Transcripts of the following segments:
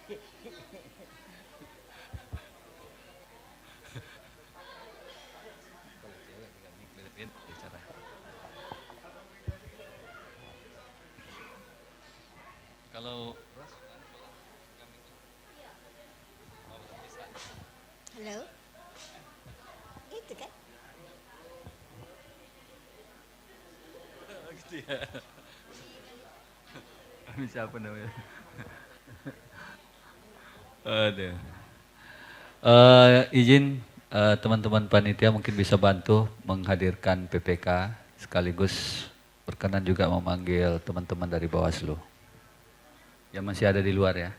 Kalau Halo, gitu kan? gitu ya. Siapa namanya? Aduh. Izin teman-teman panitia mungkin bisa bantu menghadirkan PPK sekaligus berkenan juga memanggil teman-teman dari Bawaslu yang masih ada di luar ya.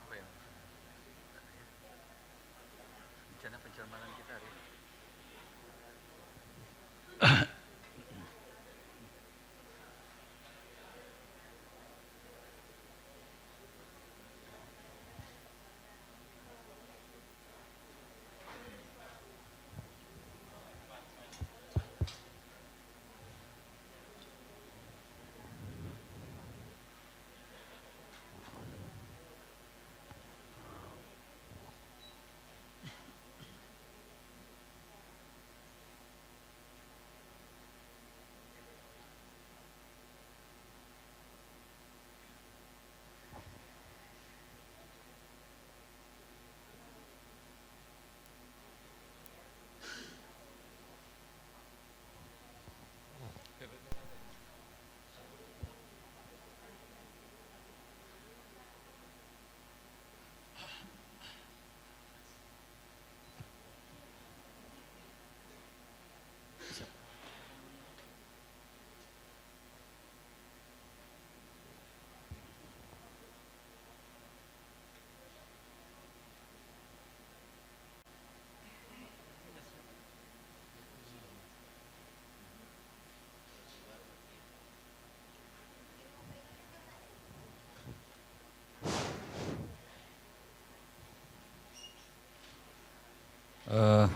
Apa yang rencana pencermatan kita hari ini?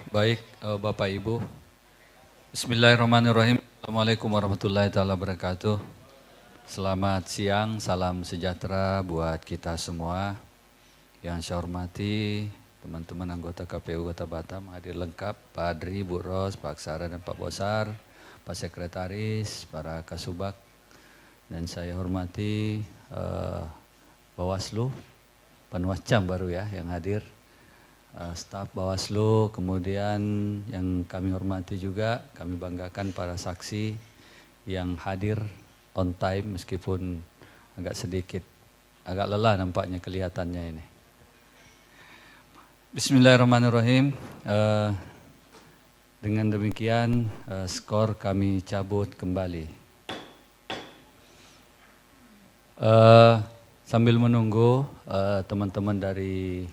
Baik, Bapak Ibu. Bismillahirrahmanirrahim. Assalamualaikum warahmatullahi taala wabarakatuh. Selamat siang, salam sejahtera buat kita semua. Yang saya hormati teman-teman anggota KPU Kota Batam hadir lengkap, Pak Adri, Bu Ros, Pak Aksara dan Pak Bosar, Pak Sekretaris, para Kasubag, dan saya hormati Bawaslu, Panwascam baru ya yang hadir, staf Bawaslu, kemudian yang kami hormati juga, kami banggakan para saksi yang hadir on time meskipun agak sedikit, agak lelah nampaknya kelihatannya ini. Bismillahirrahmanirrahim. Dengan demikian skor kami cabut kembali. Sambil menunggu teman-teman dari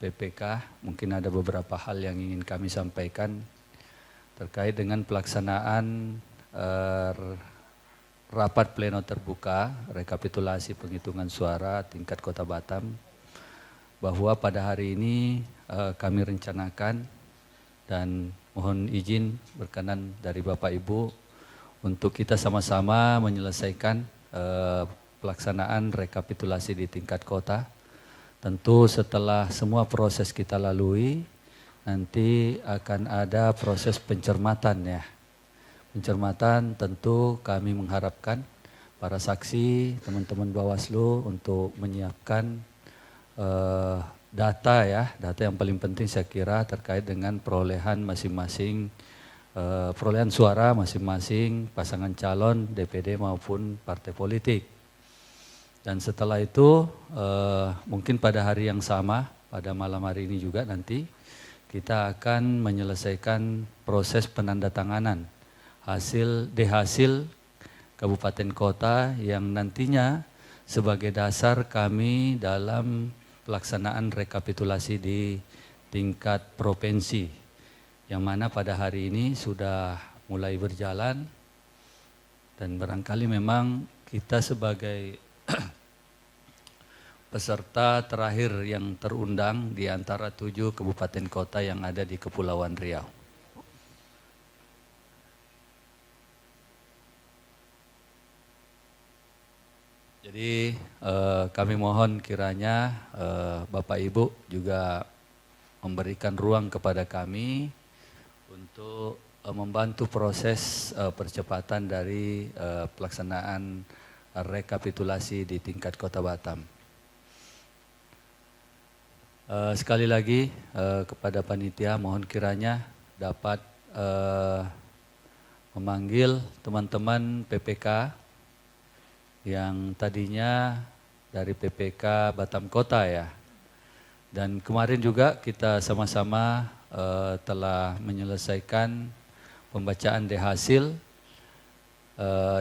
PPK, mungkin ada beberapa hal yang ingin kami sampaikan terkait dengan pelaksanaan rapat pleno terbuka rekapitulasi penghitungan suara tingkat Kota Batam, bahwa pada hari ini kami rencanakan dan mohon izin berkenan dari Bapak Ibu untuk kita sama-sama menyelesaikan pelaksanaan rekapitulasi di tingkat kota. Tentu setelah semua proses kita lalui, nanti akan ada proses pencermatan ya. Pencermatan tentu kami mengharapkan para saksi, teman-teman Bawaslu untuk menyiapkan data ya, data yang paling penting saya kira terkait dengan perolehan masing-masing, perolehan suara masing-masing pasangan calon DPD maupun partai politik. Dan setelah itu mungkin pada hari yang sama, pada malam hari ini juga nanti kita akan menyelesaikan proses penandatanganan hasil kabupaten kota yang nantinya sebagai dasar kami dalam pelaksanaan rekapitulasi di tingkat provinsi, yang mana pada hari ini sudah mulai berjalan dan barangkali memang kita sebagai peserta terakhir yang terundang di antara 7 kabupaten kota yang ada di Kepulauan Riau. Jadi kami mohon kiranya Bapak Ibu juga memberikan ruang kepada kami untuk membantu proses percepatan dari pelaksanaan rekapitulasi di tingkat Kota Batam. Sekali lagi kepada panitia mohon kiranya dapat memanggil teman-teman PPK yang tadinya dari PPK Batam Kota ya. Dan kemarin juga kita sama-sama telah menyelesaikan pembacaan hasil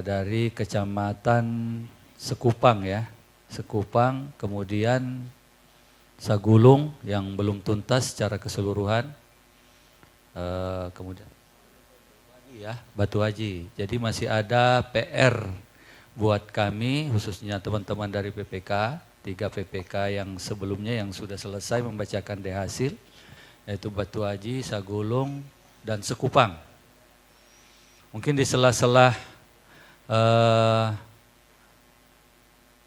dari Kecamatan Sekupang ya. Sekupang, kemudian Sagulung yang belum tuntas secara keseluruhan, kemudian Batu Haji. Jadi masih ada PR buat kami, khususnya teman-teman dari PPK, 3 PPK yang sebelumnya yang sudah selesai membacakan hasil, yaitu Batu Haji, Sagulung, dan Sekupang. Mungkin di sela-sela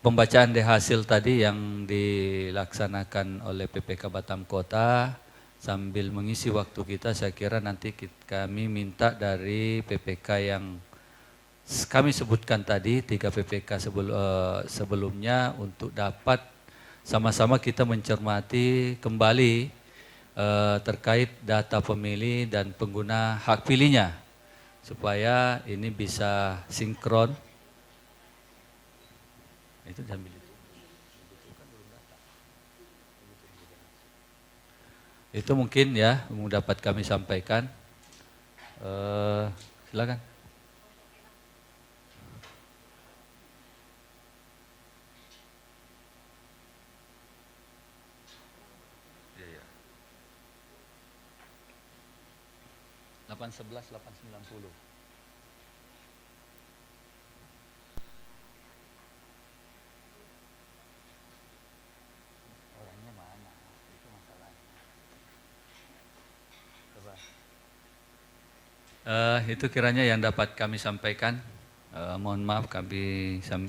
pembacaan hasil tadi yang dilaksanakan oleh PPK Batam Kota, sambil mengisi waktu kita, saya kira nanti kami minta dari PPK yang kami sebutkan tadi, 3 PPK sebelumnya untuk dapat sama-sama kita mencermati kembali terkait data pemilih dan pengguna hak pilihnya, supaya ini bisa sinkron. Itu sambil itu mungkin ya dapat kami sampaikan. Silakan. Iya. 811 890. Orangnya mana? Itu masalahnya. Coba. Itu kiranya yang dapat kami sampaikan. Mohon maaf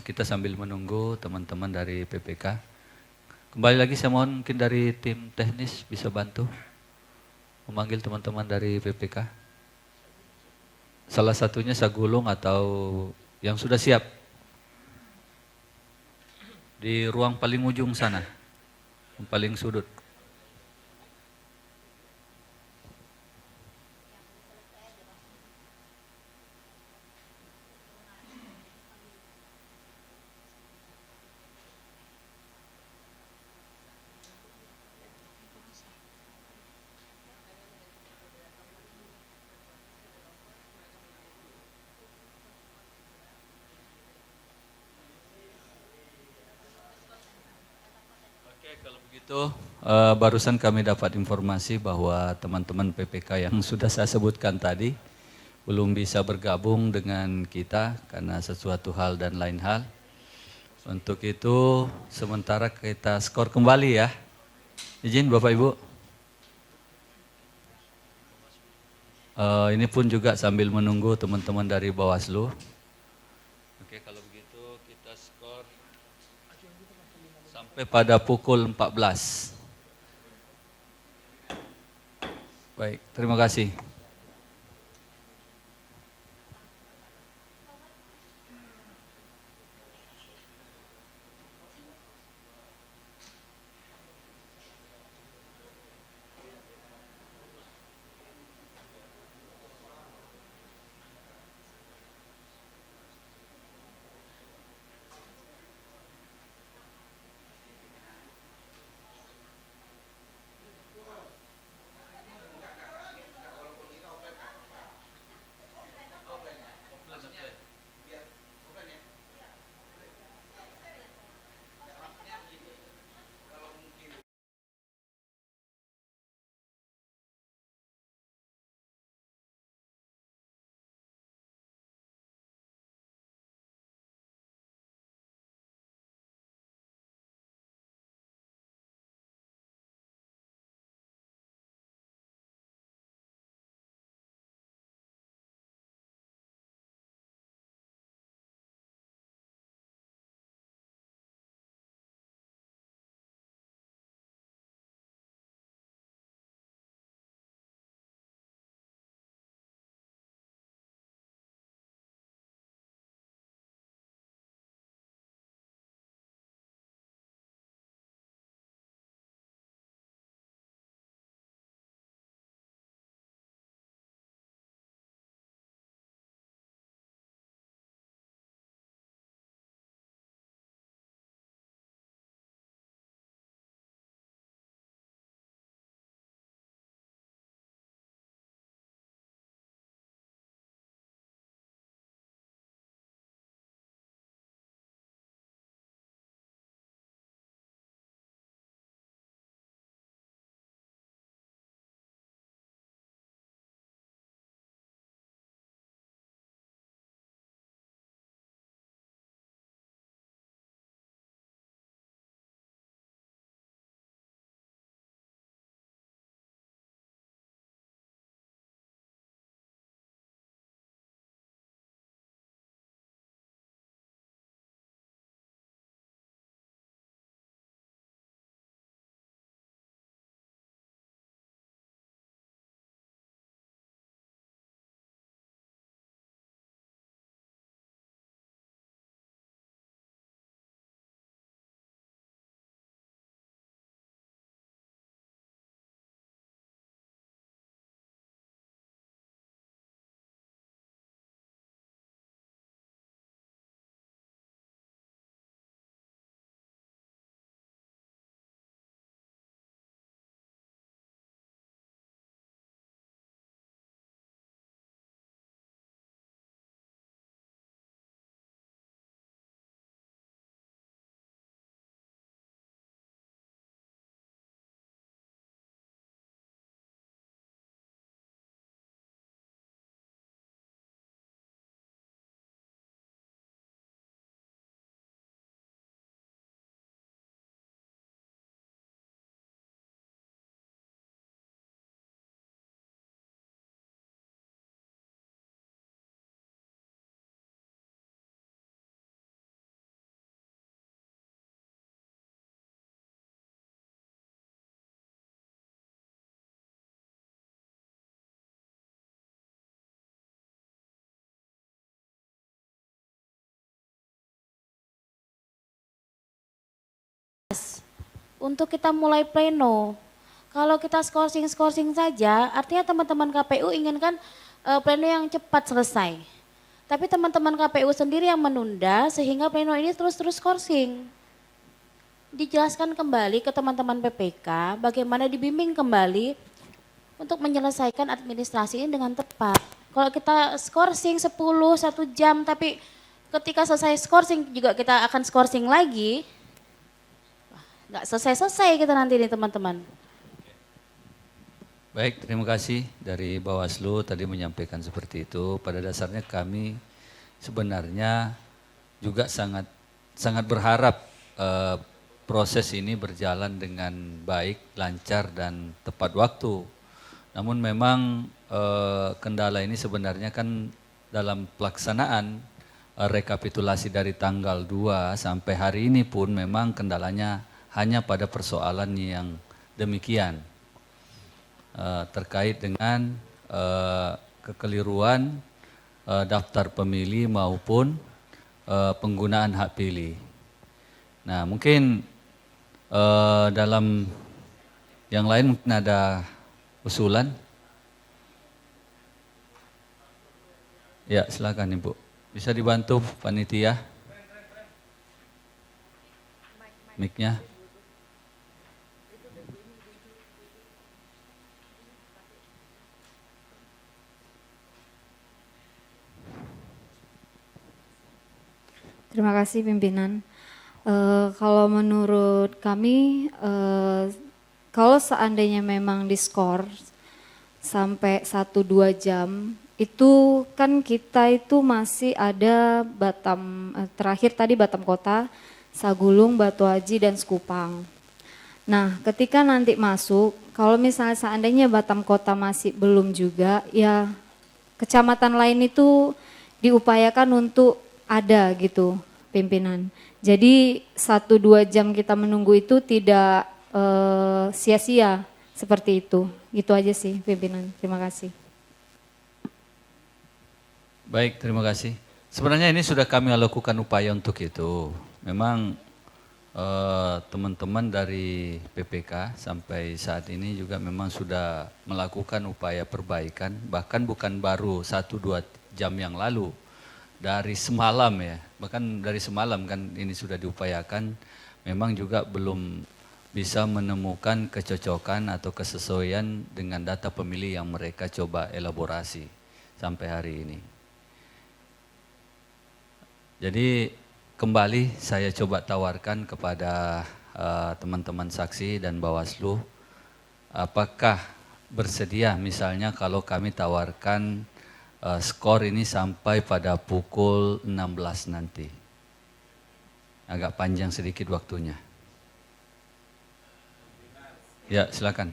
kita sambil menunggu teman-teman dari PPK. Kembali lagi saya mohon mungkin dari tim teknis bisa bantu memanggil teman-teman dari PPK. Salah satunya Sagulung atau yang sudah siap. Di ruang paling ujung sana, yang paling sudut. Kalau begitu, barusan kami dapat informasi bahwa teman-teman PPK yang sudah saya sebutkan tadi belum bisa bergabung dengan kita karena sesuatu hal dan lain hal. Untuk itu, sementara kita skor kembali ya. Izin Bapak Ibu. Ini pun juga sambil menunggu teman-teman dari Bawaslu. Oke, kalau begitu kita skor sampai pada pukul 14. Baik, terima kasih. untuk kita mulai pleno. Kalau kita skorsing saja, artinya teman-teman KPU inginkan pleno yang cepat selesai. Tapi teman-teman KPU sendiri yang menunda sehingga pleno ini terus-terus skorsing. Dijelaskan kembali ke teman-teman PPK bagaimana dibimbing kembali untuk menyelesaikan administrasi ini dengan tepat. Kalau kita skorsing 10, 1 jam, tapi ketika selesai skorsing juga kita akan skorsing lagi, nggak selesai-selesai kita nanti nih teman-teman. Baik, terima kasih dari Bawaslu tadi menyampaikan seperti itu. Pada dasarnya kami sebenarnya juga sangat berharap proses ini berjalan dengan baik, lancar dan tepat waktu. Namun memang kendala ini sebenarnya kan dalam pelaksanaan rekapitulasi dari tanggal 2 sampai hari ini pun memang kendalanya hanya pada persoalan yang demikian. Terkait dengan kekeliruan daftar pemilih maupun penggunaan hak pilih. Nah mungkin dalam yang lain mungkin ada usulan. Ya silakan Ibu, bisa dibantu panitia mic-nya. Terima kasih pimpinan. Kalau menurut kami, kalau seandainya memang diskor sampai 1-2 jam, itu kan kita itu masih ada Batam, terakhir tadi Batam Kota, Sagulung, Batu Haji, dan Sekupang. Nah ketika nanti masuk, kalau misalnya seandainya Batam Kota masih belum juga, ya kecamatan lain itu diupayakan untuk ada gitu pimpinan. Jadi 1-2 jam kita menunggu itu tidak sia-sia seperti itu. Itu aja sih pimpinan, terima kasih. Baik, terima kasih. Sebenarnya ini sudah kami lakukan upaya untuk itu. Memang teman-teman dari PPK sampai saat ini juga memang sudah melakukan upaya perbaikan. Bahkan bukan baru 1-2 jam yang lalu. Dari semalam ya, bahkan dari semalam kan ini sudah diupayakan, memang juga belum bisa menemukan kecocokan atau kesesuaian dengan data pemilih yang mereka coba elaborasi sampai hari ini. Jadi kembali saya coba tawarkan kepada teman-teman saksi dan Bawaslu, apakah bersedia misalnya kalau kami tawarkan skor ini sampai pada pukul 16 nanti. Agak panjang sedikit waktunya. Ya, silakan.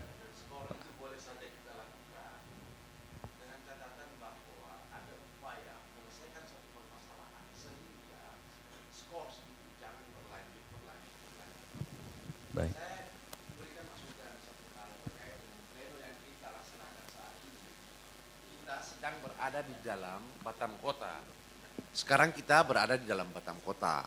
Baik. Sedang berada di dalam Batam Kota. Sekarang kita berada di dalam Batam Kota.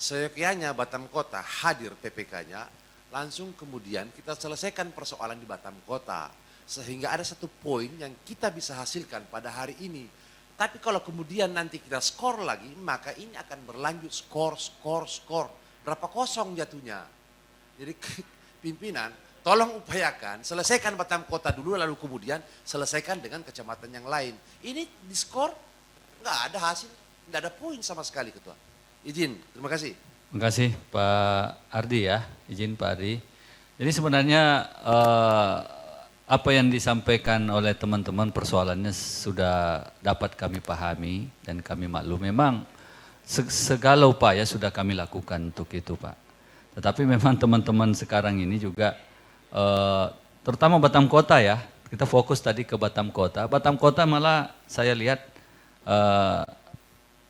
Seyogyanya Batam Kota hadir PPK-nya, langsung kemudian kita selesaikan persoalan di Batam Kota. Sehingga ada satu poin yang kita bisa hasilkan pada hari ini. Tapi kalau kemudian nanti kita skor lagi, maka ini akan berlanjut skor. Berapa kosong jatuhnya. Jadi pimpinan, tolong upayakan, selesaikan Batam Kota dulu lalu kemudian selesaikan dengan kecamatan yang lain. Ini di skor nggak ada hasil, nggak ada poin sama sekali Ketua. Izin, terima kasih. Terima kasih Pak Ardi ya, izin Pak Ardi. Jadi sebenarnya apa yang disampaikan oleh teman-teman persoalannya sudah dapat kami pahami dan kami maklum. Memang segala upaya sudah kami lakukan untuk itu Pak. Tetapi memang teman-teman sekarang ini juga terutama Batam Kota ya, kita fokus tadi ke Batam Kota. Batam Kota malah saya lihat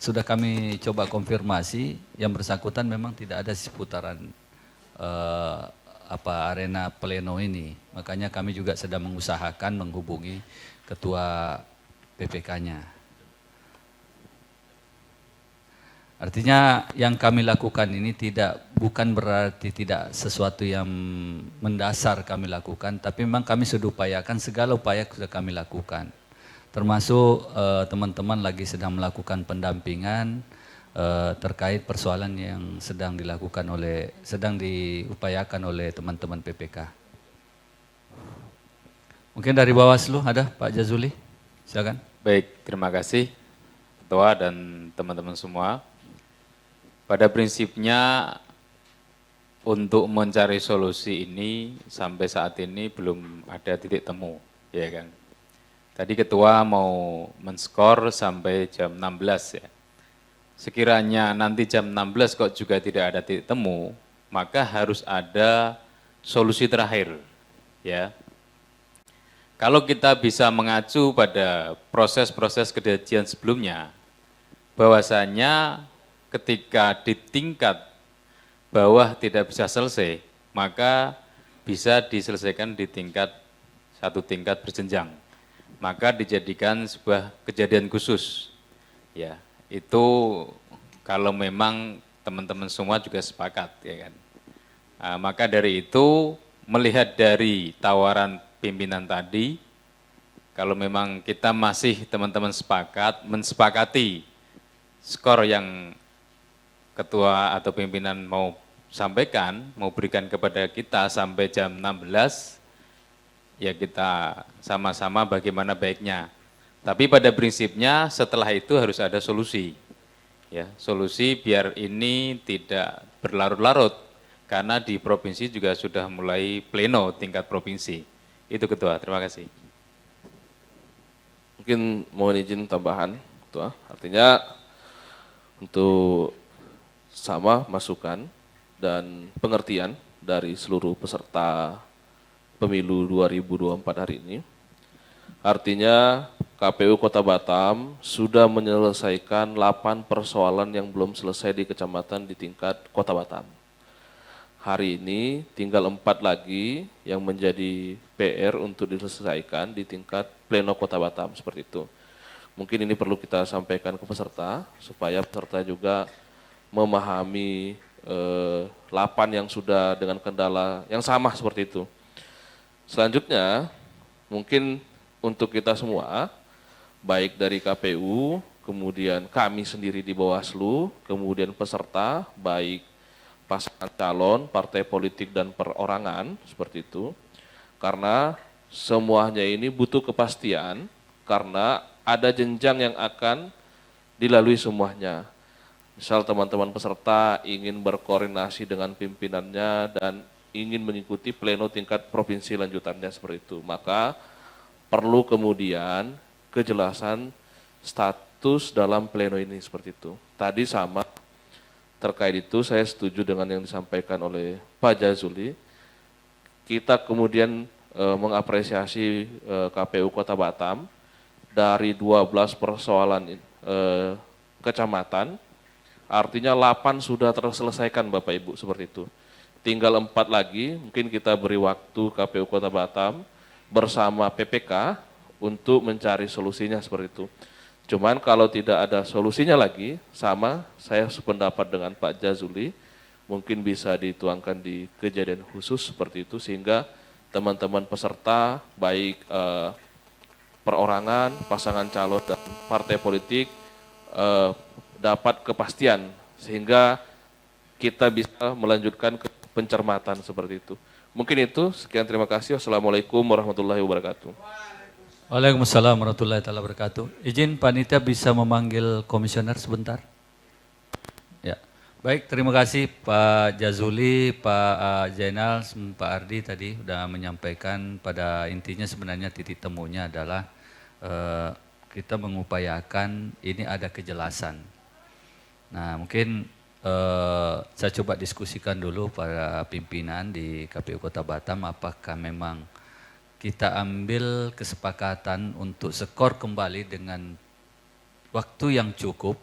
sudah kami coba konfirmasi, yang bersangkutan memang tidak ada seputaran arena pleno ini. Makanya kami juga sedang mengusahakan menghubungi ketua PPK-nya. Artinya yang kami lakukan ini bukan berarti tidak sesuatu yang mendasar kami lakukan, tapi memang kami sudah upayakan, segala upaya sudah kami lakukan. Termasuk teman-teman lagi sedang melakukan pendampingan terkait persoalan yang sedang diupayakan oleh teman-teman PPK. Mungkin dari Bawaslu ada Pak Jazuli, silakan. Baik, terima kasih Ketua dan teman-teman semua. Pada prinsipnya untuk mencari solusi ini sampai saat ini belum ada titik temu, ya kan. Tadi Ketua mau men-skor sampai jam 16 ya. Sekiranya nanti jam 16 kok juga tidak ada titik temu, maka harus ada solusi terakhir, ya. Kalau kita bisa mengacu pada proses-proses kejadian sebelumnya, bahwasanya ketika di tingkat bawah tidak bisa selesai, maka bisa diselesaikan di satu tingkat berjenjang. Maka dijadikan sebuah kejadian khusus. Ya, itu kalau memang teman-teman semua juga sepakat, ya kan. Nah, maka dari itu, melihat dari tawaran pimpinan tadi, kalau memang kita masih teman-teman mensepakati skor yang Ketua atau pimpinan mau sampaikan, mau berikan kepada kita sampai jam 16, ya kita sama-sama bagaimana baiknya. Tapi pada prinsipnya setelah itu harus ada solusi. Ya, solusi biar ini tidak berlarut-larut, karena di provinsi juga sudah mulai pleno tingkat provinsi. Itu Ketua, terima kasih. Mungkin mohon izin tambahan, Ketua. Artinya untuk sama masukan dan pengertian dari seluruh peserta pemilu 2024 hari ini. Artinya KPU Kota Batam sudah menyelesaikan 8 persoalan yang belum selesai di kecamatan di tingkat Kota Batam. Hari ini tinggal 4 lagi yang menjadi PR untuk diselesaikan di tingkat Pleno Kota Batam, seperti itu. Mungkin ini perlu kita sampaikan ke peserta, supaya peserta juga memahami 8 yang sudah dengan kendala yang sama seperti itu. Selanjutnya, mungkin untuk kita semua, baik dari KPU, kemudian kami sendiri di Bawaslu, kemudian peserta, baik pasangan calon, partai politik dan perorangan, seperti itu. Karena semuanya ini butuh kepastian, karena ada jenjang yang akan dilalui semuanya. Misal teman-teman peserta ingin berkoordinasi dengan pimpinannya dan ingin mengikuti pleno tingkat provinsi lanjutannya seperti itu. Maka perlu kemudian kejelasan status dalam pleno ini seperti itu. Tadi sama terkait itu saya setuju dengan yang disampaikan oleh Pak Jazuli. Kita kemudian mengapresiasi KPU Kota Batam dari 12 persoalan kecamatan. Artinya 8 sudah terselesaikan Bapak Ibu seperti itu. Tinggal 4 lagi, mungkin kita beri waktu KPU Kota Batam bersama PPK untuk mencari solusinya seperti itu. Cuman kalau tidak ada solusinya lagi, sama saya sependapat dengan Pak Jazuli, mungkin bisa dituangkan di kejadian khusus seperti itu, sehingga teman-teman peserta, baik perorangan, pasangan calon dan partai politik, dapat kepastian sehingga kita bisa melanjutkan ke pencermatan seperti itu. Mungkin itu, sekian terima kasih. Wassalamualaikum warahmatullahi wabarakatuh. Waalaikumsalam warahmatullahi wabarakatuh. Izin panitia bisa memanggil komisioner sebentar. Ya, baik, terima kasih Pak Jazuli, Pak Zainal, Pak Ardi tadi sudah menyampaikan. Pada intinya sebenarnya titik temunya adalah kita mengupayakan ini ada kejelasan. Nah, mungkin saya coba diskusikan dulu para pimpinan di KPU Kota Batam, apakah memang kita ambil kesepakatan untuk skor kembali dengan waktu yang cukup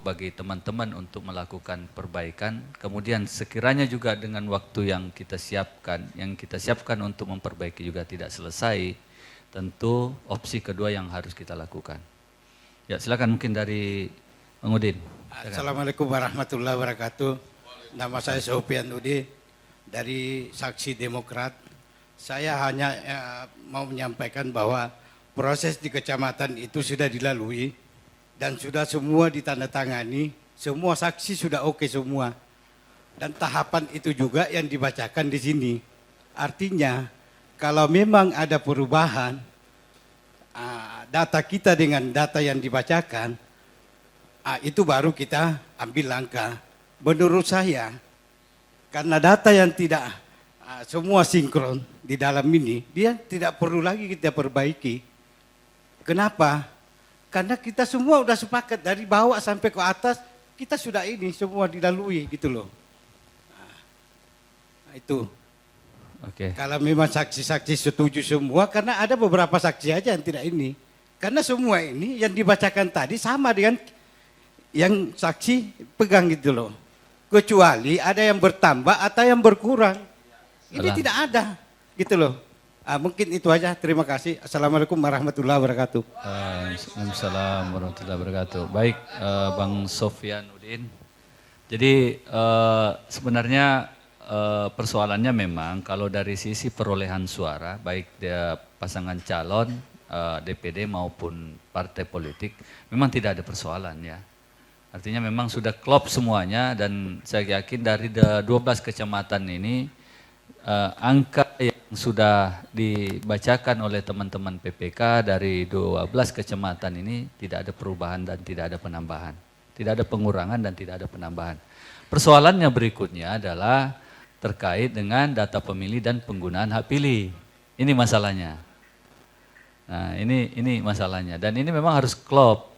bagi teman-teman untuk melakukan perbaikan, kemudian sekiranya juga dengan waktu yang kita siapkan untuk memperbaiki juga tidak selesai, tentu opsi kedua yang harus kita lakukan. Ya, silakan mungkin dari Bang Udin. Assalamualaikum warahmatullahi wabarakatuh. Nama saya Sofian Nudi dari Saksi Demokrat. Saya hanya mau menyampaikan bahwa proses di kecamatan itu sudah dilalui dan sudah semua ditandatangani, semua saksi sudah oke semua. Dan tahapan itu juga yang dibacakan di sini. Artinya kalau memang ada perubahan data kita dengan data yang dibacakan, itu baru kita ambil langkah. Menurut saya, karena data yang tidak semua sinkron di dalam ini, dia tidak perlu lagi kita perbaiki. Kenapa? Karena kita semua sudah sepakat dari bawah sampai ke atas, kita sudah ini semua dilalui gitu loh. Nah, itu. Oke. Kalau memang saksi-saksi setuju semua, karena ada beberapa saksi aja yang tidak ini. Karena semua ini yang dibacakan tadi sama dengan yang saksi pegang gitu loh. Kecuali ada yang bertambah atau yang berkurang. Ini Alah. tidak ada gitu loh. Mungkin itu aja. Terima kasih. Assalamualaikum warahmatullahi wabarakatuh. Waalaikumsalam warahmatullahi wabarakatuh. Baik, Bang Sofyan Udin. Jadi sebenarnya persoalannya memang kalau dari sisi perolehan suara, baik dia pasangan calon, DPD maupun partai politik, memang tidak ada persoalan ya. Artinya memang sudah klop semuanya dan saya yakin dari 12 kecamatan ini angka yang sudah dibacakan oleh teman-teman PPK dari 12 kecamatan ini tidak ada perubahan dan tidak ada penambahan. Tidak ada pengurangan dan tidak ada penambahan. Persoalannya berikutnya adalah terkait dengan data pemilih dan penggunaan hak pilih. Ini masalahnya. Nah, ini masalahnya dan ini memang harus klop.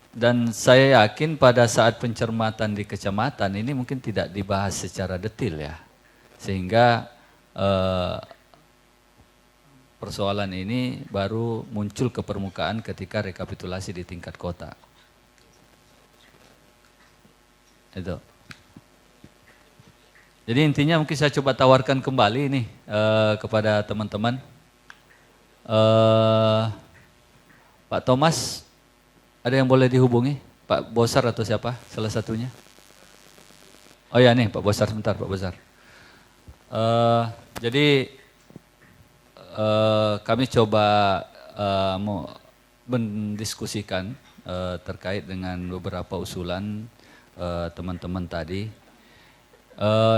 Dan saya yakin pada saat pencermatan di kecamatan ini mungkin tidak dibahas secara detail ya. Sehingga persoalan ini baru muncul ke permukaan ketika rekapitulasi di tingkat kota. Itu. Jadi intinya mungkin saya coba tawarkan kembali ini kepada teman-teman. Pak Thomas, ada yang boleh dihubungi? Pak Bosar atau siapa? Salah satunya. Oh ya nih Pak Bosar, sebentar Pak Bosar. Jadi kami coba mau mendiskusikan terkait dengan beberapa usulan teman-teman tadi.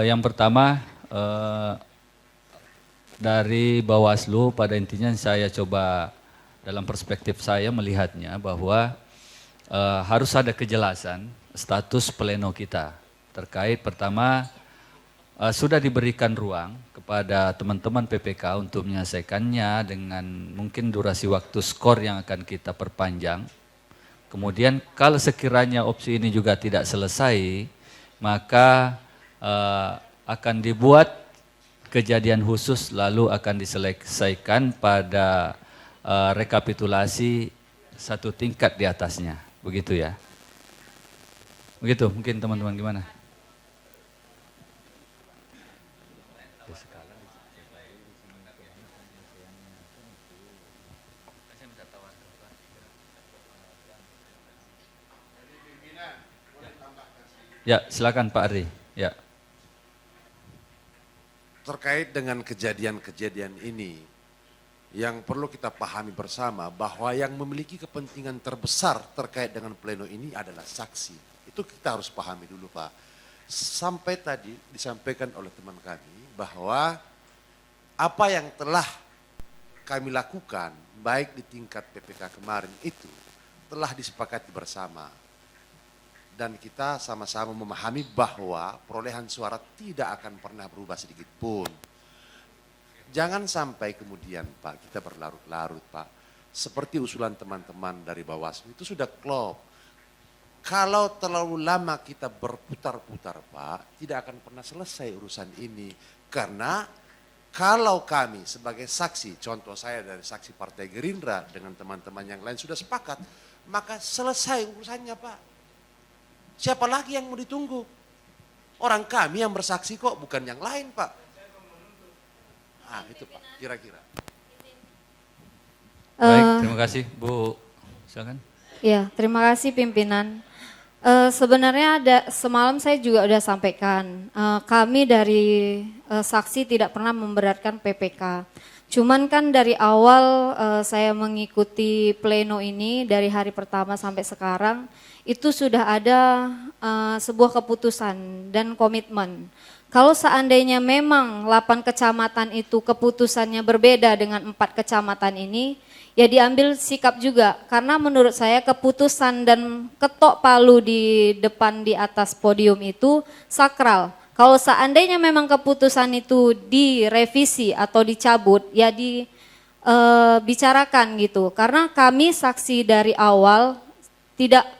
Yang pertama dari Bawaslu, pada intinya saya coba dalam perspektif saya melihatnya bahwa harus ada kejelasan status pleno kita terkait pertama sudah diberikan ruang kepada teman-teman PPK untuk menyelesaikannya dengan mungkin durasi waktu skor yang akan kita perpanjang. Kemudian kalau sekiranya opsi ini juga tidak selesai, maka akan dibuat kejadian khusus lalu akan diselesaikan pada rekapitulasi satu tingkat di atasnya. Begitu ya. Begitu, mungkin teman-teman gimana? Ya, silakan Pak Ari. Ya. Terkait dengan kejadian-kejadian ini, yang perlu kita pahami bersama bahwa yang memiliki kepentingan terbesar terkait dengan pleno ini adalah saksi. Itu kita harus pahami dulu Pak. Sampai tadi disampaikan oleh teman kami bahwa apa yang telah kami lakukan baik di tingkat PPK kemarin itu telah disepakati bersama. Dan kita sama-sama memahami bahwa perolehan suara tidak akan pernah berubah sedikit pun. Jangan sampai kemudian Pak, kita berlarut-larut Pak. Seperti usulan teman-teman dari Bawaslu itu sudah klop. Kalau terlalu lama kita berputar-putar Pak, tidak akan pernah selesai urusan ini. Karena kalau kami sebagai saksi, contoh saya dari saksi Partai Gerindra dengan teman-teman yang lain sudah sepakat, maka selesai urusannya Pak. Siapa lagi yang mau ditunggu? Orang kami yang bersaksi kok, bukan yang lain Pak. Itu Pak, kira-kira. Baik, terima kasih Bu. Silakan. Ya, terima kasih pimpinan. Sebenarnya semalam saya juga udah sampaikan, kami dari saksi tidak pernah memberatkan PPK. Cuman kan dari awal saya mengikuti pleno ini dari hari pertama sampai sekarang, itu sudah ada sebuah keputusan dan komitmen. Kalau seandainya memang 8 kecamatan itu keputusannya berbeda dengan 4 kecamatan ini, ya diambil sikap juga. Karena menurut saya keputusan dan ketok palu di depan di atas podium itu sakral. Kalau seandainya memang keputusan itu direvisi atau dicabut, ya dibicarakan gitu. Karena kami saksi dari awal tidak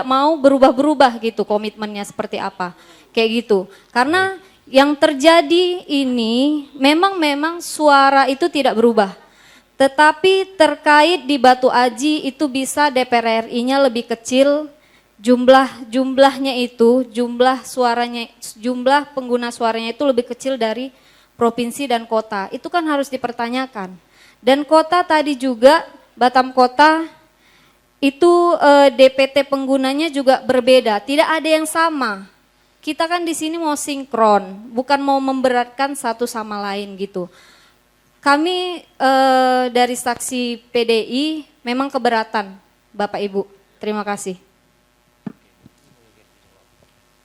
mau berubah-berubah gitu komitmennya seperti apa. Kayak gitu. Karena yang terjadi ini memang suara itu tidak berubah. Tetapi terkait di Batu Aji itu bisa DPR RI-nya lebih kecil, jumlahnya itu, jumlah pengguna suaranya itu lebih kecil dari provinsi dan kota. Itu kan harus dipertanyakan. Dan kota tadi juga, Batam Kota itu DPT penggunanya juga berbeda, tidak ada yang sama. Kita kan di sini mau sinkron, bukan mau memberatkan satu sama lain gitu. Kami dari saksi PDI memang keberatan, Bapak Ibu. Terima kasih.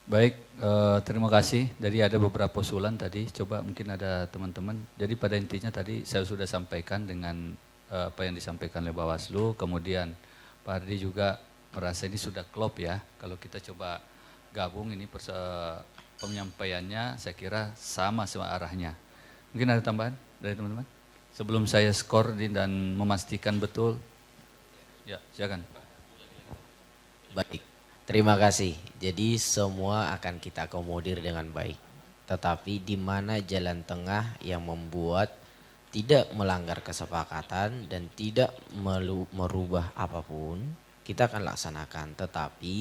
Baik, terima kasih. Jadi ada beberapa usulan tadi, coba mungkin ada teman-teman. Jadi pada intinya tadi saya sudah sampaikan dengan apa yang disampaikan oleh Bawaslu, kemudian Pak Ardi juga merasa ini sudah klop ya, kalau kita coba gabung ini penyampaiannya saya kira sama arahnya. Mungkin ada tambahan dari teman-teman? Sebelum saya skor dan memastikan betul. Ya, silakan. Baik, terima kasih. Jadi semua akan kita akomodir dengan baik. Tetapi di mana jalan tengah yang membuat tidak melanggar kesepakatan dan tidak merubah apapun, kita akan laksanakan. Tetapi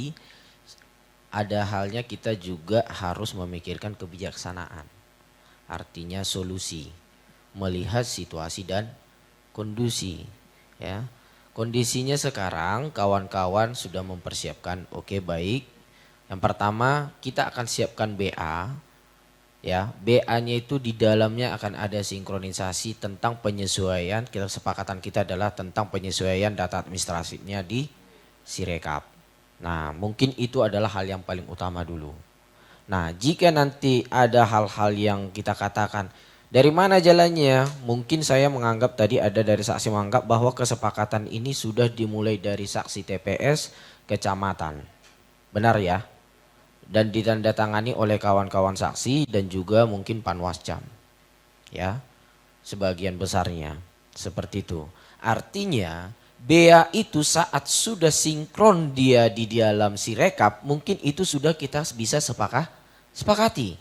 ada halnya kita juga harus memikirkan kebijaksanaan. Artinya solusi, melihat situasi dan kondisi. Ya, kondisinya sekarang kawan-kawan sudah mempersiapkan. Oke, baik. Yang pertama kita akan siapkan BA. Ya, BA-nya itu di dalamnya akan ada sinkronisasi tentang penyesuaian. Kesepakatan kita adalah tentang penyesuaian data administrasinya di Sirekap. Nah, mungkin itu adalah hal yang paling utama dulu. Nah, jika nanti ada hal-hal yang kita katakan, dari mana jalannya? Mungkin saya menganggap tadi ada dari saksi menganggap bahwa kesepakatan ini sudah dimulai dari saksi TPS kecamatan. Benar ya? Dan ditandatangani oleh kawan-kawan saksi dan juga mungkin Panwascam. Ya, sebagian besarnya. Seperti itu. Artinya BA itu saat sudah sinkron dia di dalam Sirekap, mungkin itu sudah kita bisa sepakati.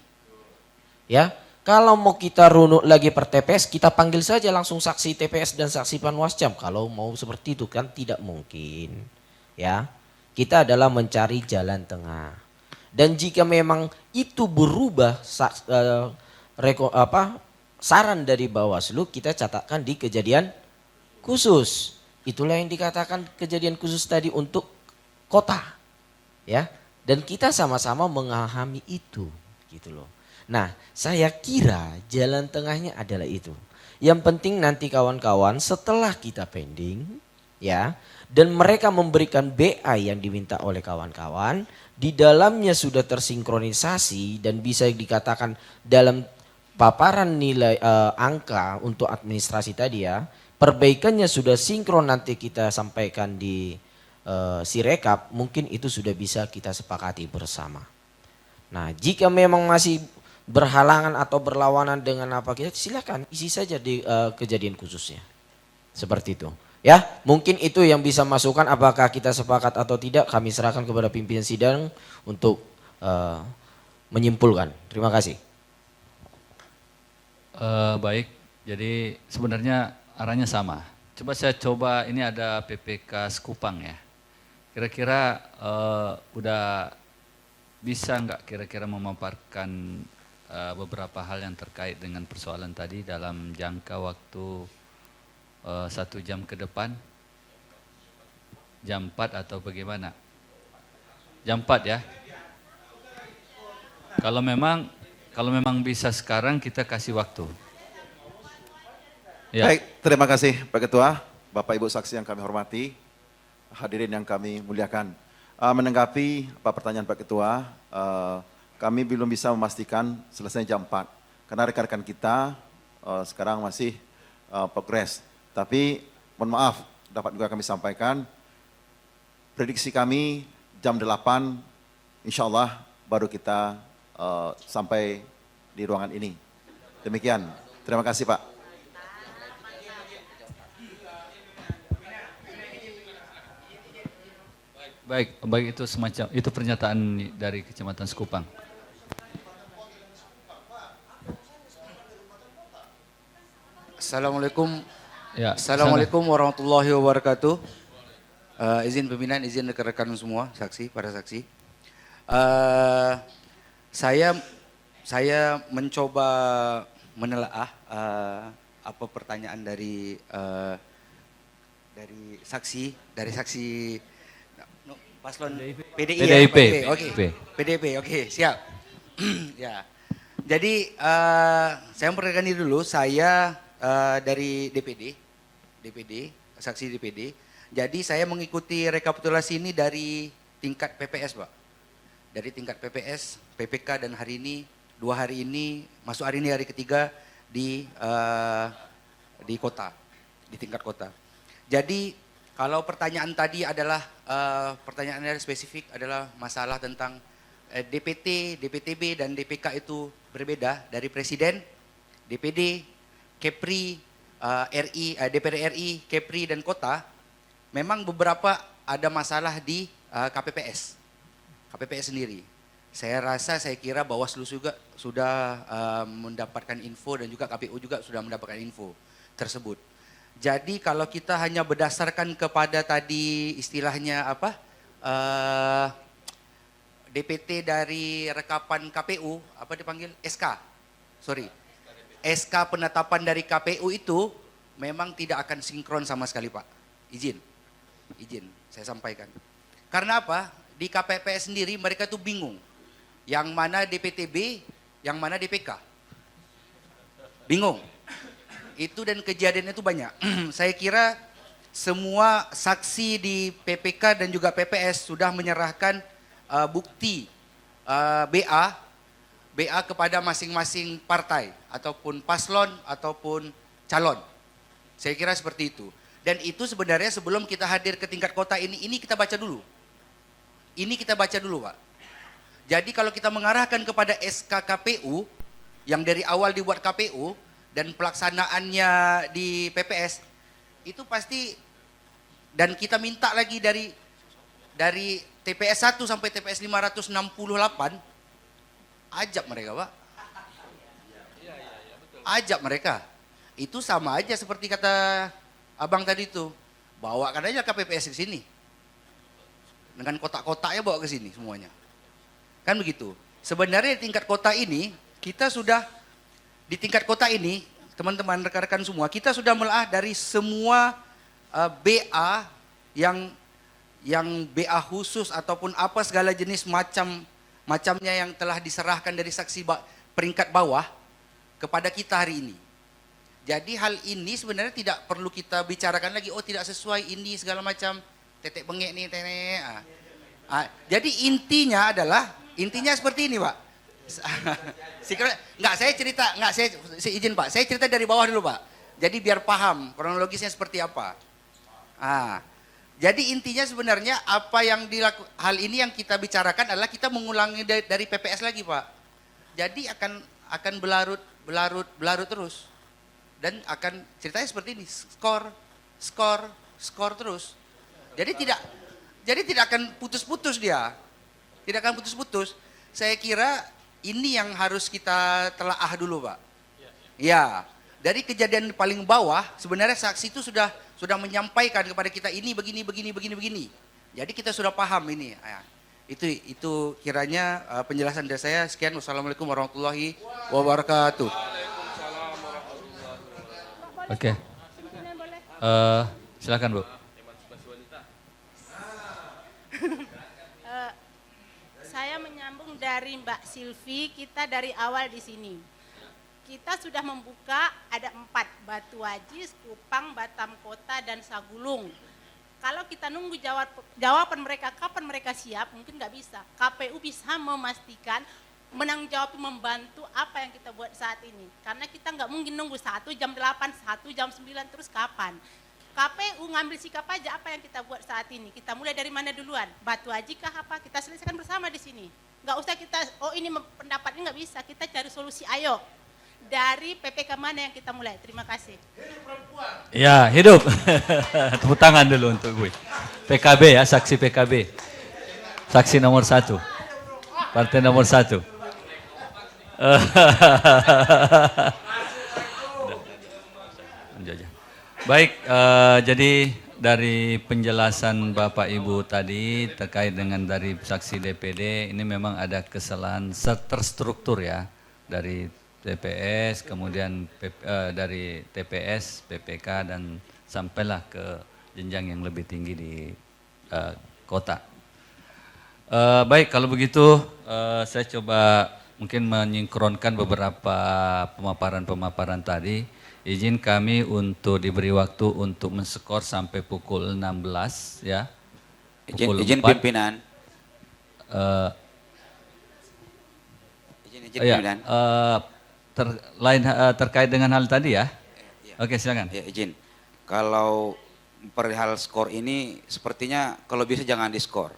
Ya, kalau mau kita runut lagi per TPS, kita panggil saja langsung saksi TPS dan saksi Panwascam. Kalau mau seperti itu kan tidak mungkin. Ya, kita adalah mencari jalan tengah. Dan jika memang itu berubah saran dari Bawaslu, kita catatkan di kejadian khusus. Itulah yang dikatakan kejadian khusus tadi untuk kota, ya. Dan kita sama-sama memahami itu, gitu loh. Nah, saya kira jalan tengahnya adalah itu. Yang penting nanti kawan-kawan setelah kita pending, ya, dan mereka memberikan BA yang diminta oleh kawan-kawan, di dalamnya sudah tersinkronisasi dan bisa dikatakan dalam paparan nilai angka untuk administrasi tadi ya. Perbaikannya sudah sinkron nanti kita sampaikan di Sirekap, mungkin itu sudah bisa kita sepakati bersama. Nah, jika memang masih berhalangan atau berlawanan dengan apa kita, silakan isi saja di kejadian khususnya. Seperti itu. Ya, mungkin itu yang bisa masukkan, apakah kita sepakat atau tidak kami serahkan kepada pimpinan sidang untuk menyimpulkan. Terima kasih. Baik, jadi sebenarnya arahnya sama. Coba ini ada PPK Sekupang ya. Kira-kira udah bisa nggak kira-kira memaparkan beberapa hal yang terkait dengan persoalan tadi dalam jangka waktu 1 jam ke depan? Jam 4 atau bagaimana? Jam 4 ya. Kalau memang bisa sekarang kita kasih waktu. Ya. Baik, terima kasih Pak Ketua, Bapak Ibu saksi yang kami hormati, hadirin yang kami muliakan. Menanggapi pertanyaan Pak Ketua, kami belum bisa memastikan selesai jam 4, karena rekan-rekan kita sekarang masih progres. Tapi mohon maaf, dapat juga kami sampaikan, prediksi kami jam 8, insya Allah baru kita sampai di ruangan ini. Demikian, terima kasih Pak. Baik itu semacam itu pernyataan dari Kecamatan Sekupang. Assalamualaikum. Ya, Assalamualaikum warahmatullahi wabarakatuh. Izin pimpinan, izin rekan-rekan semua, saksi, para saksi. Saya mencoba menelaah apa pertanyaan dari saksi paslon PDIP. Oke, siap. Ya. Jadi saya memperkenalkan diri dulu, saya dari DPD, saksi DPD. Jadi saya mengikuti rekapitulasi ini dari tingkat PPS, Pak. Dari tingkat PPS, PPK dan hari ini 2 hari ini masuk hari ini hari ketiga di kota, di tingkat kota. Jadi kalau pertanyaan tadi adalah pertanyaannya spesifik adalah masalah tentang DPT, DPTB dan DPK itu berbeda dari presiden, DPD, Kepri, DPR RI, Kepri dan kota. Memang beberapa ada masalah di KPPS sendiri. Saya kira Bawaslu juga sudah mendapatkan info dan juga KPU juga sudah mendapatkan info tersebut. Jadi kalau kita hanya berdasarkan kepada tadi istilahnya apa DPT dari rekapan KPU, apa dipanggil SK penetapan dari KPU itu memang tidak akan sinkron sama sekali Pak. Izin saya sampaikan. Karena apa? Di KPPS sendiri mereka tuh bingung. Yang mana DPTB, yang mana DPK. Bingung. Itu dan kejadian itu banyak. Saya kira semua saksi di PPK dan juga PPS sudah menyerahkan bukti BA kepada masing-masing partai ataupun paslon ataupun calon. Saya kira seperti itu. Dan itu sebenarnya sebelum kita hadir ke tingkat kota ini kita baca dulu. Ini kita baca dulu Pak. Jadi kalau kita mengarahkan kepada SK KPU yang dari awal dibuat KPU dan pelaksanaannya di PPS itu pasti, dan kita minta lagi dari TPS 1 sampai TPS 568 ajak mereka Pak. Ajak mereka. Itu sama aja seperti kata abang tadi itu. Bawakan aja KPPS ke sini. Dengan kotak-kotaknya bawa ke sini semuanya. Kan begitu. Sebenarnya di tingkat kota ini kita sudah di tingkat kota ini, teman-teman rekan-rekan semua, kita sudah melaah dari semua BA yang BA khusus ataupun apa segala jenis macamnya yang telah diserahkan dari saksi peringkat bawah kepada kita hari ini. Jadi hal ini sebenarnya tidak perlu kita bicarakan lagi, oh tidak sesuai ini segala macam, tetek bengek nih, jadi intinya seperti ini Pak. Saya izin Pak, saya cerita dari bawah dulu Pak. Jadi biar paham kronologisnya seperti apa. Jadi intinya sebenarnya apa yang hal ini yang kita bicarakan adalah kita mengulangi dari PPS lagi Pak. Jadi akan belarut terus. Dan akan ceritanya seperti ini, skor terus. Jadi tidak akan putus-putus dia. Tidak akan putus-putus. Saya kira ini yang harus kita telaah dulu Pak. Ya, dari kejadian paling bawah sebenarnya saksi itu sudah menyampaikan kepada kita ini begini. Jadi kita sudah paham ini. Itu kiranya penjelasan dari saya. Sekian, wassalamualaikum warahmatullahi wabarakatuh. Oke. Silakan Bu. dari Mbak Silvi, kita dari awal di sini. Kita sudah membuka ada 4, Batu Aji, Kupang, Batam Kota, dan Sagulung. Kalau kita nunggu jawaban mereka kapan mereka siap, mungkin nggak bisa. KPU bisa memastikan, menanggung jawab, membantu apa yang kita buat saat ini. Karena kita nggak mungkin nunggu 1 jam 8, 1 jam 9, terus kapan. KPU ngambil sikap aja apa yang kita buat saat ini. Kita mulai dari mana duluan? Batu Aji kah apa? Kita selesaikan bersama di sini. Nggak usah kita, oh ini pendapatnya nggak bisa. Kita cari solusi, ayo. Dari PPK mana yang kita mulai? Terima kasih. Ya, hidup. Tepuk tangan dulu untuk gue. PKB ya, saksi PKB. Saksi nomor 1. Partai nomor 1. Baik, jadi dari penjelasan Bapak Ibu tadi terkait dengan dari saksi DPD, ini memang ada kesalahan terstruktur ya, dari TPS, kemudian dari TPS, PPK, dan sampailah ke jenjang yang lebih tinggi di kota. Baik, kalau begitu saya coba mungkin menyinkronkan beberapa pemaparan-pemaparan tadi. Izin kami untuk diberi waktu untuk menskor sampai pukul 16 ya. Izin pimpinan. Izin pimpinan. Terkait dengan hal tadi ya. Oke, silakan. Ya, izin. Kalau perihal skor ini sepertinya kalau bisa jangan diskor.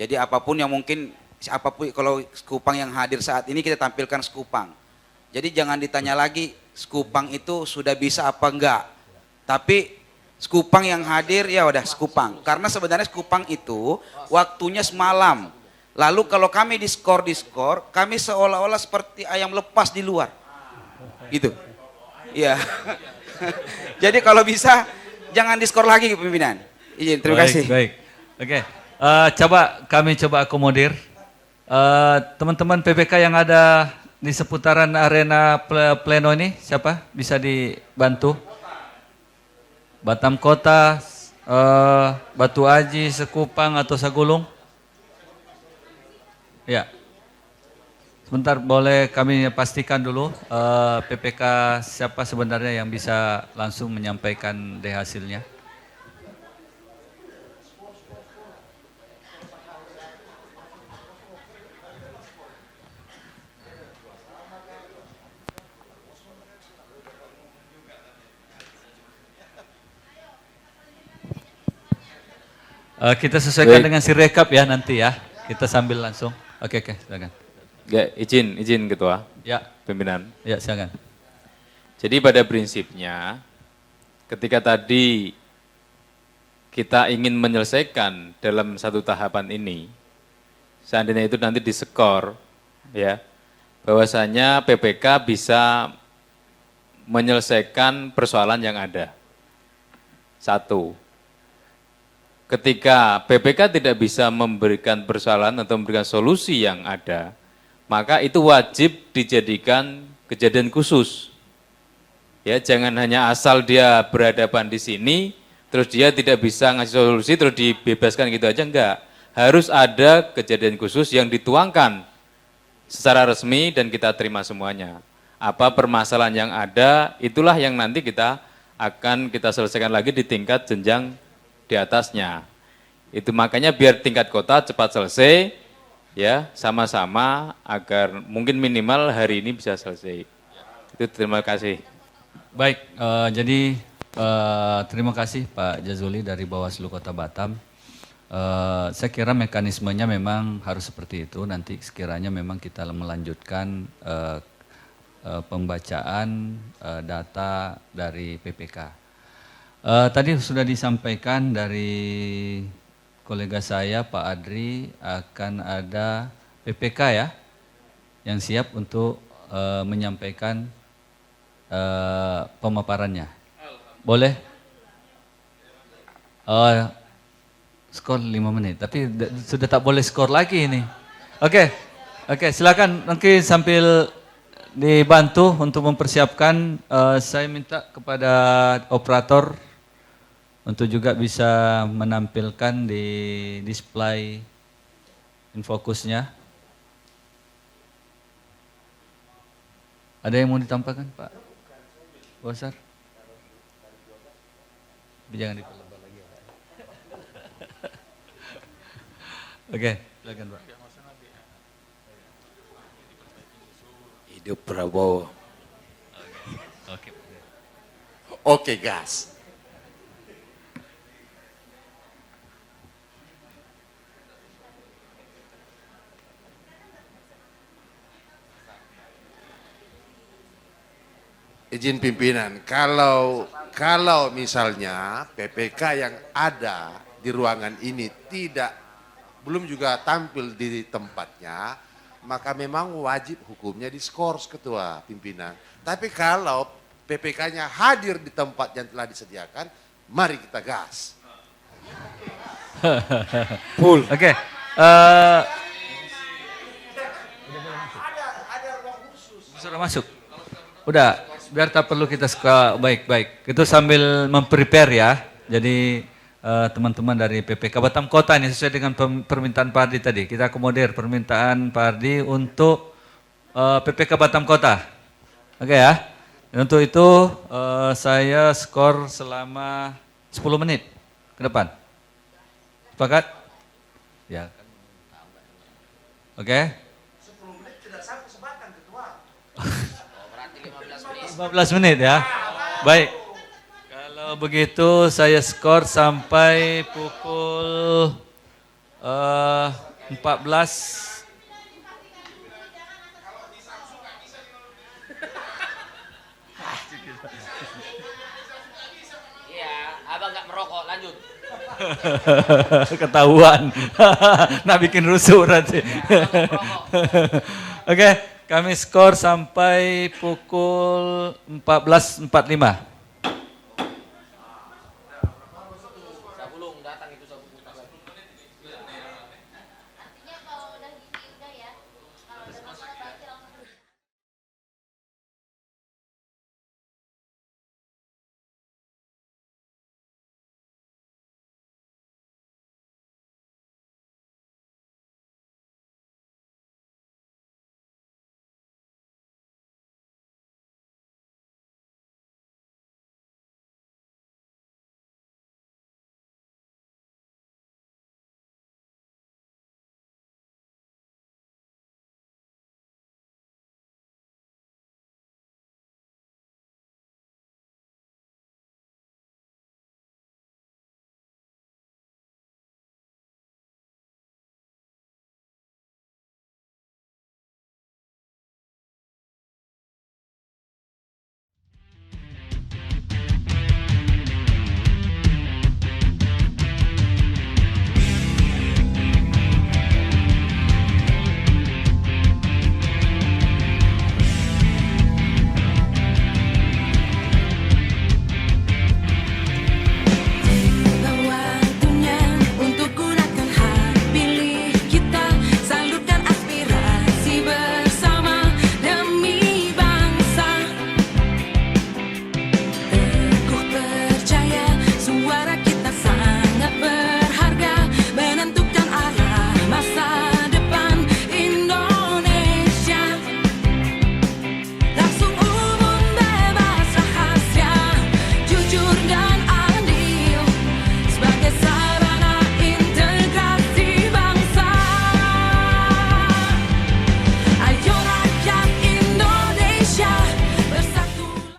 Jadi apapun yang mungkin, apapun kalau Kupang yang hadir saat ini kita tampilkan Kupang. Jadi jangan ditanya lagi Kupang itu sudah bisa apa enggak. Tapi Kupang yang hadir ya udah Kupang. Karena sebenarnya Kupang itu waktunya semalam. Lalu kalau kami diskor, kami seolah-olah seperti ayam lepas di luar. Gitu. Iya. Jadi kalau bisa jangan diskor lagi pimpinan. Izin, terima kasih. Baik. Oke. Kami coba akomodir. Teman-teman PPK yang ada di seputaran arena pleno ini, siapa bisa dibantu? Batam Kota, Batu Aji, Sekupang atau Sagulung? Ya. Sebentar, boleh kami pastikan dulu PPK siapa sebenarnya yang bisa langsung menyampaikan hasilnya. Kita sesuaikan dengan si rekap ya nanti ya. Kita sambil langsung. Oke, silakan. Ya, izin Ketua. Ya. Pimpinan. Ya, silakan. Jadi pada prinsipnya ketika tadi kita ingin menyelesaikan dalam satu tahapan ini, seandainya itu nanti diskor ya, bahwasanya PPK bisa menyelesaikan persoalan yang ada. 1. Ketika PPK tidak bisa memberikan persoalan atau memberikan solusi yang ada, maka itu wajib dijadikan kejadian khusus. Ya, jangan hanya asal dia berhadapan di sini, terus dia tidak bisa ngasih solusi, terus dibebaskan gitu aja, enggak. Harus ada kejadian khusus yang dituangkan secara resmi dan kita terima semuanya. Apa permasalahan yang ada, itulah yang nanti kita selesaikan lagi di tingkat jenjang di atasnya. Itu makanya biar tingkat kota cepat selesai, ya sama-sama agar mungkin minimal hari ini bisa selesai. Itu terima kasih. Baik, jadi terima kasih Pak Jazuli dari Bawaslu Kota Batam. Saya kira mekanismenya memang harus seperti itu. Nanti sekiranya memang kita melanjutkan pembacaan data dari PPK. Tadi sudah disampaikan dari kolega saya Pak Adri akan ada PPK ya yang siap untuk menyampaikan pemaparannya. Boleh? Skor 5 menit, tapi sudah tak boleh skor lagi ini. Oke, silakan nanti sambil dibantu untuk mempersiapkan, saya minta kepada operator untuk juga bisa menampilkan di display infokusnya. Ada yang mau ditambahkan Pak Bosar? Jangan diperlebar lagi. Oke, silakan Pak. Hidup Prabowo. Oke. Oke, gas. Izin pimpinan, kalau misalnya PPK yang ada di ruangan ini belum juga tampil di tempatnya, maka memang wajib hukumnya diskors ketua pimpinan. Tapi kalau PPK-nya hadir di tempat yang telah disediakan, mari kita gas. Full. Oke. Sudah masuk. Udah, biar tak perlu kita baik-baik. Itu sambil memprepare ya. Jadi teman-teman dari PPK Batam Kota ini sesuai dengan permintaan Pak Ardi tadi. Kita akomodir permintaan Pak Ardi untuk PPK Batam Kota. Oke ya. Dan untuk itu saya skor selama 10 menit ke depan. Sepakat? Ya. Oke. 10 menit tidak sampai sebatang ketua. 15 menit ya. Baik. Kalau begitu saya skor sampai pukul 14. Iya, abang nggak merokok, lanjut. Ketahuan. Nah bikin rusuh berarti. Oke, kami skor sampai pukul 14.45.